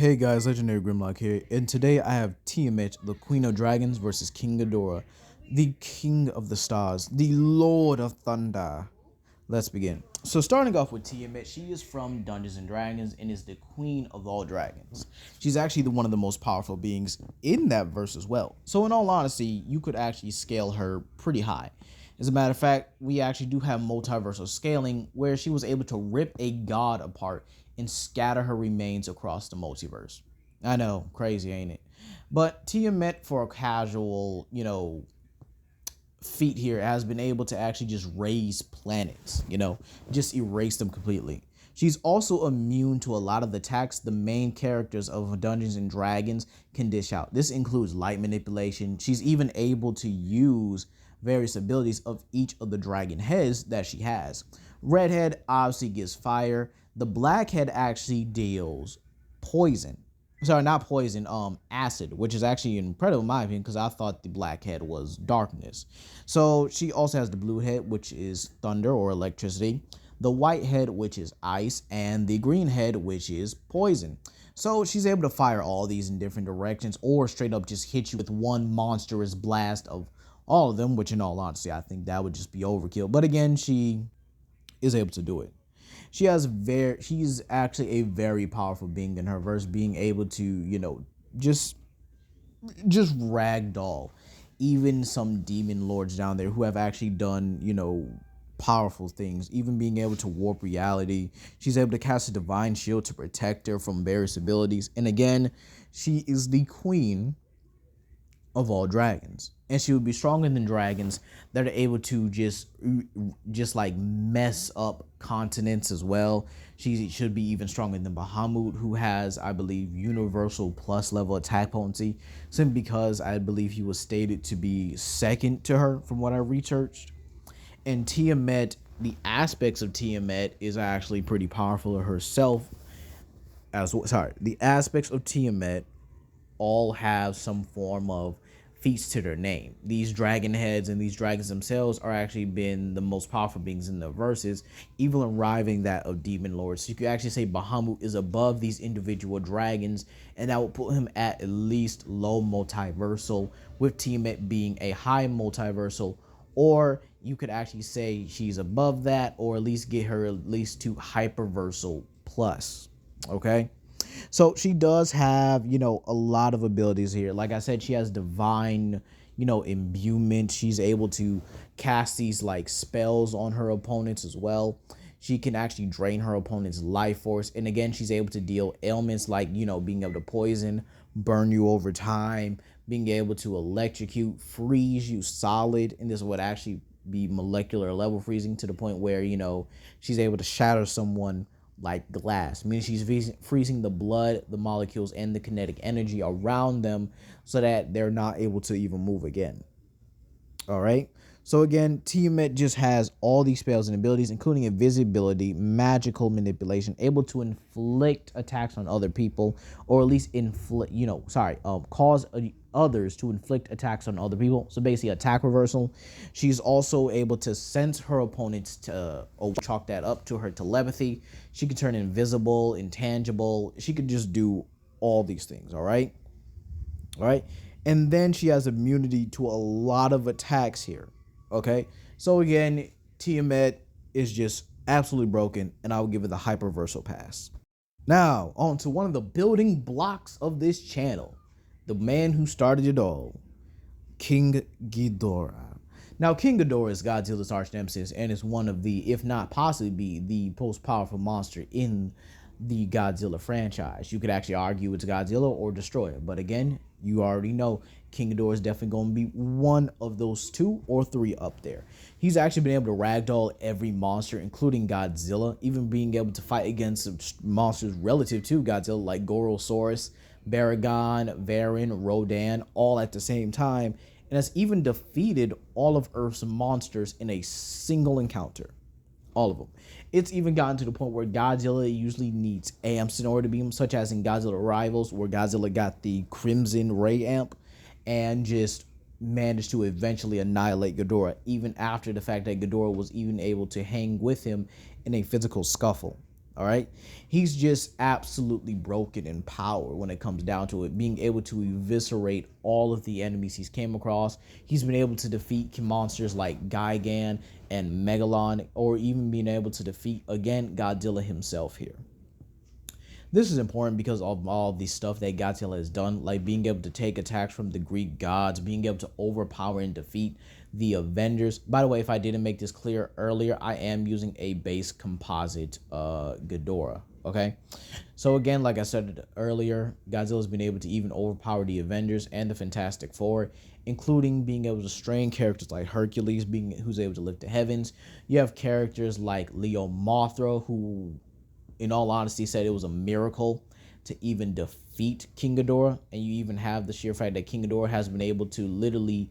Hey guys, Legendary Grimlock here, and today I have Tiamat, the Queen of Dragons, versus King Ghidorah, the King of the Stars, the Lord of Thunder. Let's begin. So starting off with Tiamat, she is from Dungeons and Dragons and is the Queen of all dragons. She's actually one of the most powerful beings in that verse as well. So in all honesty, you could actually scale her pretty high. As a matter of fact, we actually do have multiversal scaling where she was able to rip a god apart and scatter her remains across the multiverse. I know, crazy, ain't it? But Tiamat, for a casual, feat here, has been able to actually just raise planets, just erase them completely. She's also immune to a lot of the attacks the main characters of Dungeons and Dragons can dish out. This includes light manipulation. She's even able to use various abilities of each of the dragon heads that she has. Redhead obviously gives fire. The blackhead actually deals poison. Sorry, not poison, acid, which is actually incredible in my opinion, because I thought the blackhead was darkness. So she also has the blue head, which is thunder or electricity, the white head, which is ice, and the green head, which is poison. So she's able to fire all these in different directions or straight up just hit you with one monstrous blast of all of them, which in all honesty, I think that would just be overkill. But again, she is able to do it. She's actually a very powerful being in her verse, being able to, just ragdoll even some demon lords down there who have actually done, powerful things, even being able to warp reality. She's able to cast a divine shield to protect her from various abilities. And again, she is the queen of all dragons, and she would be stronger than dragons that are able to just like mess up continents as well. She should be even stronger than Bahamut, who has, I believe, universal plus level attack potency, simply because I believe he was stated to be second to her from what I researched. And Tiamat, the aspects of Tiamat is actually pretty powerful herself as well. Sorry, the aspects of Tiamat all have some form of feats to their name. These dragon heads and these dragons themselves are actually been the most powerful beings in the verses, even arriving that of demon lords. So you could actually say Bahamut is above these individual dragons, and that would put him at least low multiversal, with Tiamat being a high multiversal. Or you could actually say she's above that, or at least get her at least to hyperversal plus. Okay. So she does have, a lot of abilities here. Like I said, she has divine, imbuement. She's able to cast these like spells on her opponents as well. She can actually drain her opponent's life force. And again, she's able to deal ailments like, being able to poison, burn you over time, being able to electrocute, freeze you solid. And this would actually be molecular level freezing to the point where, she's able to shatter someone like glass, meaning she's freezing the blood, the molecules, and the kinetic energy around them so that they're not able to even move again. All right. So again, Tiamat just has all these spells and abilities, including invisibility, magical manipulation, able to inflict attacks on other people, or at least cause others to inflict attacks on other people. So basically, attack reversal. She's also able to sense her opponents to chalk that up to her telepathy. She can turn invisible, intangible. She could just do all these things. All right. And then she has immunity to a lot of attacks here. Okay, so again, Tiamat is just absolutely broken, and I will give it the hyperversal pass. Now, on to one of the building blocks of this channel, the man who started it all, King Ghidorah. Now, King Ghidorah is Godzilla's arch nemesis and is one of the, if not possibly be the most powerful monster in the Godzilla franchise. You could actually argue it's Godzilla or Destroyer, but again, you already know King Ghidorah is definitely going to be one of those two or three up there. He's actually been able to ragdoll every monster, including Godzilla, even being able to fight against monsters relative to Godzilla like Gorosaurus, Baragon, Varan, Rodan, all at the same time, and has even defeated all of Earth's monsters in a single encounter. All of them. It's even gotten to the point where Godzilla usually needs amps in order to beat him, such as in Godzilla Rivals, where Godzilla got the Crimson Ray amp and just managed to eventually annihilate Ghidorah, even after the fact that Ghidorah was even able to hang with him in a physical scuffle. All right. He's just absolutely broken in power when it comes down to it, being able to eviscerate all of the enemies he's came across. He's been able to defeat monsters like Gigan and Megalon, or even being able to defeat, again, Godzilla himself here. This is important because of all the stuff that Godzilla has done, like being able to take attacks from the Greek gods, being able to overpower and defeat the Avengers. By the way, if I didn't make this clear earlier, I am using a base composite Ghidorah. Okay, so again, like I said earlier, Godzilla's been able to even overpower the Avengers and the Fantastic Four, including being able to strain characters like Hercules, who's able to lift the heavens. You have characters like Leo Mothra, who, in all honesty, said it was a miracle to even defeat King Ghidorah. And you even have the sheer fact that King Ghidorah has been able to literally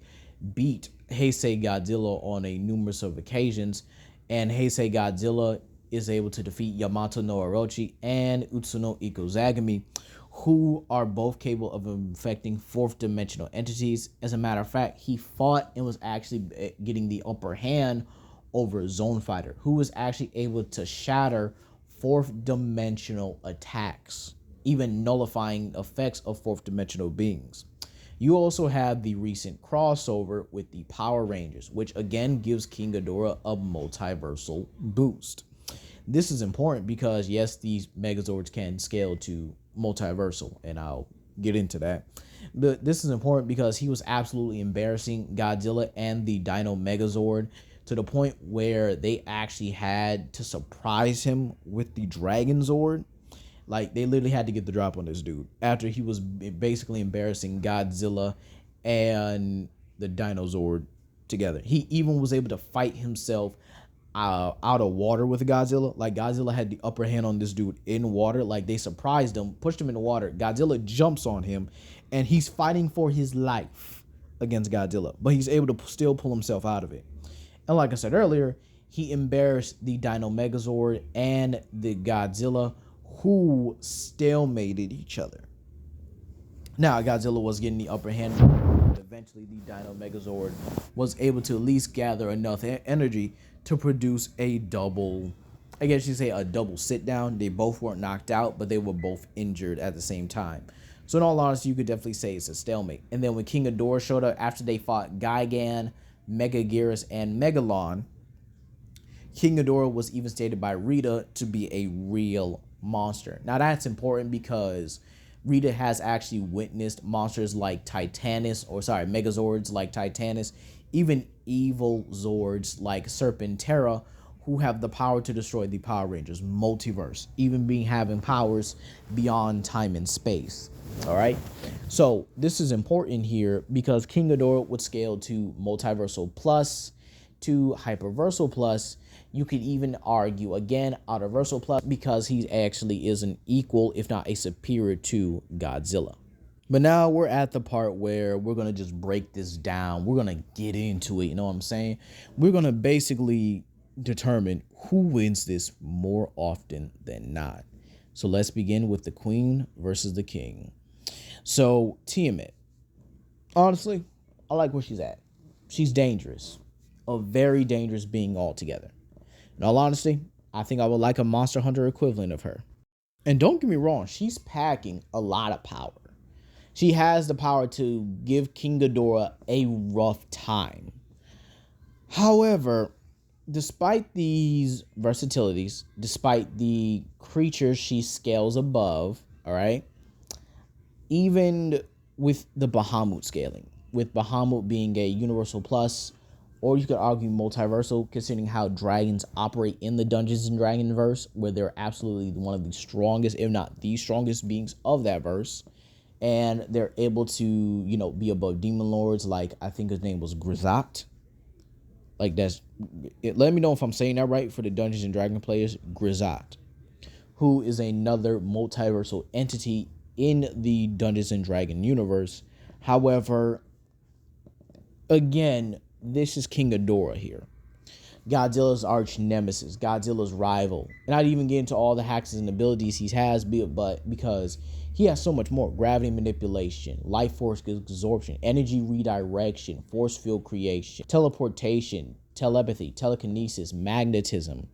beat Heisei Godzilla on a numerous of occasions. And Heisei Godzilla is able to defeat Yamato no Orochi and Utsuno Ikozagami, who are both capable of infecting fourth dimensional entities. As a matter of fact, he fought and was actually getting the upper hand over Zone Fighter, who was actually able to shatter fourth dimensional attacks, even nullifying effects of fourth dimensional beings. You also have the recent crossover with the Power Rangers, which again gives King Ghidorah a multiversal boost. This is important because, yes, these Megazords can scale to multiversal, and I'll get into that. But this is important because he was absolutely embarrassing Godzilla and the Dino Megazord to the point where they actually had to surprise him with the Dragon Zord. Like, they literally had to get the drop on this dude after he was basically embarrassing Godzilla and the Dino Zord together. He even was able to fight himself out of water with Godzilla. Like, Godzilla had the upper hand on this dude in water. Like, they surprised him, pushed him in the water. Godzilla jumps on him, and he's fighting for his life against Godzilla, but he's able to still pull himself out of it. And like I said earlier, he embarrassed the Dino Megazord and the Godzilla, who stalemated each other. Now, Godzilla was getting the upper hand. Eventually, the Dino Megazord was able to at least gather enough energy to produce a double, I guess you say a double sit down. They both weren't knocked out, but they were both injured at the same time. So in all honesty, you could definitely say it's a stalemate. And then when King Ghidorah showed up after they fought Gigan, Megaguirus, and Megalon, King Ghidorah was even stated by Rita to be a real monster. Now that's important because Rita has actually witnessed monsters like Megazords like Titanus, even evil Zords like Serpentera, who have the power to destroy the Power Rangers multiverse, even having powers beyond time and space. All right, so this is important here because King Ghidorah would scale to multiversal plus, to hyperversal plus. You could even argue again outerversal plus because he actually is an equal, if not a superior to Godzilla. But now we're at the part where we're going to just break this down. We're going to get into it. You know what I'm saying? We're going to basically determine who wins this more often than not. So let's begin with the queen versus the king. So Tiamat, honestly, I like where she's at. She's dangerous, a very dangerous being altogether. In all honesty, I think I would like a Monster Hunter equivalent of her. And don't get me wrong, she's packing a lot of power. She has the power to give King Ghidorah a rough time. However, despite these versatilities, despite the creatures she scales above, all right, even with the Bahamut scaling, with Bahamut being a universal plus, or you could argue multiversal, considering how dragons operate in the Dungeons and Dragons verse, where they're absolutely one of the strongest, if not the strongest beings of that verse. And they're able to, be above demon lords, like I think his name was Grisat. Like let me know if I'm saying that right for the Dungeons and Dragons players. Grisat, who is another multiversal entity in the Dungeons and Dragons universe. However, again, this is King Ghidorah here. Godzilla's arch nemesis, Godzilla's rival. And I'd even get into all the hacks and abilities he has, but because he has so much more: gravity manipulation, life force absorption, energy redirection, force field creation, teleportation, telepathy, telekinesis, magnetism.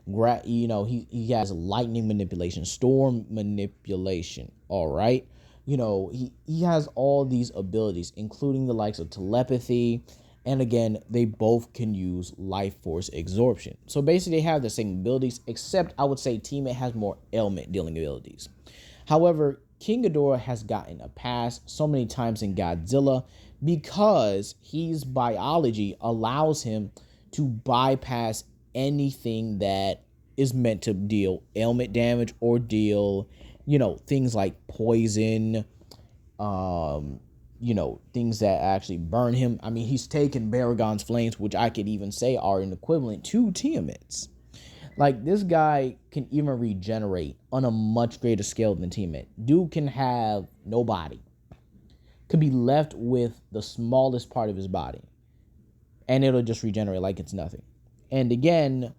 He has lightning manipulation, storm manipulation. All right. He has all these abilities, including the likes of telepathy. And again, they both can use life force absorption. So basically, they have the same abilities, except I would say Tiamat has more element dealing abilities. However, King Ghidorah has gotten a pass so many times in Godzilla because his biology allows him to bypass anything that is meant to deal ailment damage or deal, things like poison, things that actually burn him. I mean, he's taken Baragon's flames, which I could even say are an equivalent to Tiamat's. Like, this guy can even regenerate on a much greater scale than Tiamat. Dude can have no body, could be left with the smallest part of his body, and it'll just regenerate like it's nothing. And again,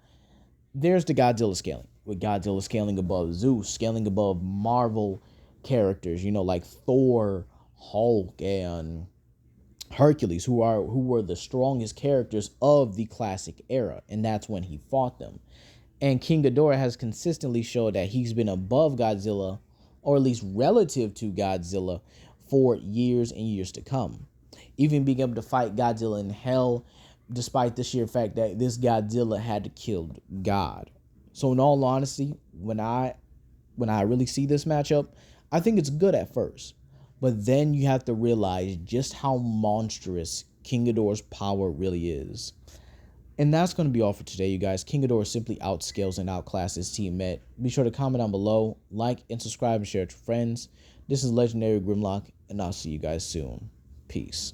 there's the Godzilla scaling, with Godzilla scaling above Zeus, scaling above Marvel characters, like Thor, Hulk, and Hercules, who were the strongest characters of the classic era, and that's when he fought them. And King Ghidorah has consistently showed that he's been above Godzilla, or at least relative to Godzilla, for years and years to come. Even being able to fight Godzilla in hell, despite the sheer fact that this Godzilla had to kill God. So in all honesty, when I really see this matchup, I think it's good at first. But then you have to realize just how monstrous King Ghidorah's power really is. And that's going to be all for today, you guys. King Ghidorah simply outscales and outclasses Tiamat. Be sure to comment down below, like and subscribe and share it with friends. This is Legendary Grimlock, and I'll see you guys soon. Peace.